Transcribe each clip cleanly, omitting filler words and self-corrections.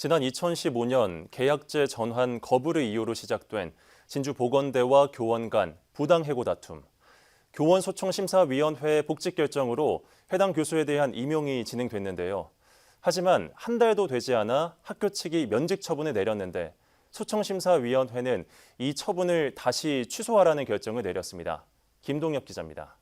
지난 2015년 계약제 전환 거부를 이유로 시작된 진주보건대와 교원 간 부당해고 다툼. 교원소청심사위원회 복직 결정으로 해당 교수에 대한 임용이 진행됐는데요. 하지만 한 달도 되지 않아 학교 측이 면직 처분을 내렸는데 소청심사위원회는 이 처분을 다시 취소하라는 결정을 내렸습니다. 김동엽 기자입니다.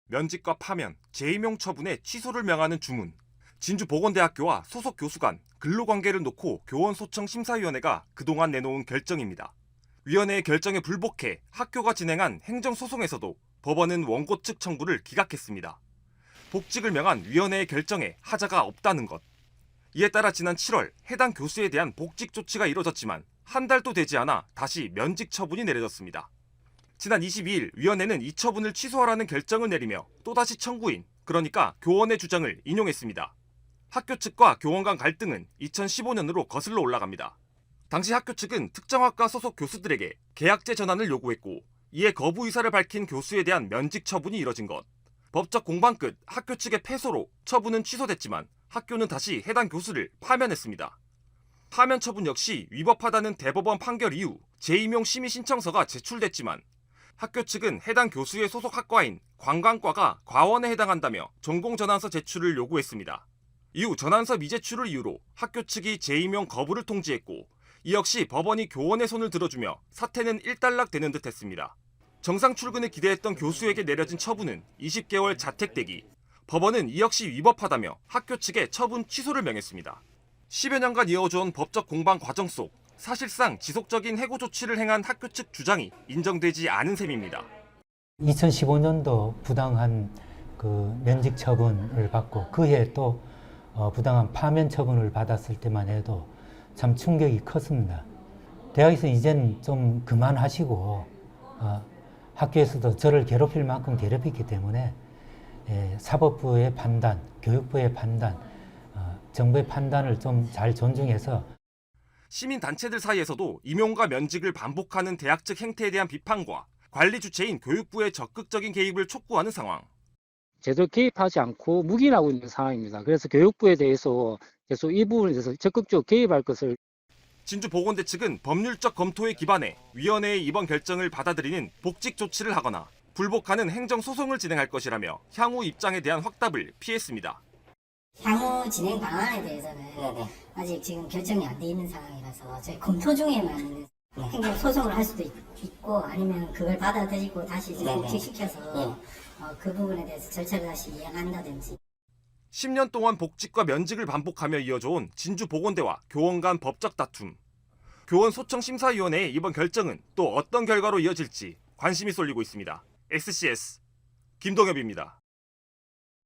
면직과 파면, 재임용 처분에 취소를 명하는 주문. 진주보건대학교와 소속 교수 간 근로관계를 놓고 교원소청심사위원회가 그동안 내놓은 결정입니다. 위원회의 결정에 불복해 학교가 진행한 행정소송에서도 법원은 원고 측 청구를 기각했습니다. 복직을 명한 위원회의 결정에 하자가 없다는 것. 이에 따라 지난 7월 해당 교수에 대한 복직 조치가 이뤄졌지만 한 달도 되지 않아 다시 면직 처분이 내려졌습니다. 지난 22일 위원회는 이 처분을 취소하라는 결정을 내리며 또다시 청구인, 그러니까 교원의 주장을 인용했습니다. 학교 측과 교원 간 갈등은 2015년으로 거슬러 올라갑니다. 당시 학교 측은 특정 학과 소속 교수들에게 계약제 전환을 요구했고 이에 거부 의사를 밝힌 교수에 대한 면직 처분이 이뤄진 것. 법적 공방 끝 학교 측의 패소로 처분은 취소됐지만 학교는 다시 해당 교수를 파면했습니다. 파면 처분 역시 위법하다는 대법원 판결 이후 재임용 심의 신청서가 제출됐지만 학교 측은 해당 교수의 소속 학과인 관광과가 과원에 해당한다며 전공 전환서 제출을 요구했습니다. 이후 전환서 미제출을 이유로 학교 측이 재임용 거부를 통지했고 이 역시 법원이 교원의 손을 들어주며 사태는 일단락되는 듯 했습니다. 정상 출근을 기대했던 교수에게 내려진 처분은 20개월 자택대기. 법원은 이 역시 위법하다며 학교 측에 처분 취소를 명했습니다. 10여 년간 이어져온 법적 공방 과정 속 사실상 지속적인 해고 조치를 행한 학교 측 주장이 인정되지 않은 셈입니다. 2015년도 부당한 면직 처분을 받고 그해 또 부당한 파면 처분을 받았을 때만 해도 참 충격이 컸습니다. 대학에서 이제는 좀 그만하시고 학교에서도 저를 괴롭힐 만큼 괴롭혔기 때문에 사법부의 판단, 교육부의 판단, 정부의 판단을 좀 잘 존중해서 시민단체들 사이에서도 임용과 면직을 반복하는 대학 측 행태에 대한 비판과 관리 주체인 교육부의 적극적인 개입을 촉구하는 상황. 제대로 개입하지 않고 묵인하고 있는 상황입니다. 그래서 교육부에 대해서 계속 이 부분에 대해서 적극적으로 개입할 것을. 진주보건대 측은 법률적 검토에 기반해 위원회의 이번 결정을 받아들이는 복직 조치를 하거나 불복하는 행정소송을 진행할 것이라며 향후 입장에 대한 확답을 피했습니다. 향후 진행 방안에 대해서는 아직 지금 결정이 안 돼 있는 상황이라서 저희 검토 중에만 있는데 행정소송을 할 수도 있고 아니면 그걸 받아들이고 다시 복직시켜서 그 부분에 대해서 절차를 다시 이행한다든지. 10년 동안 복직과 면직을 반복하며 이어져온 진주보건대와 교원 간 법적 다툼. 교원소청심사위원회의 이번 결정은 또 어떤 결과로 이어질지 관심이 쏠리고 있습니다. SCS 김동엽입니다.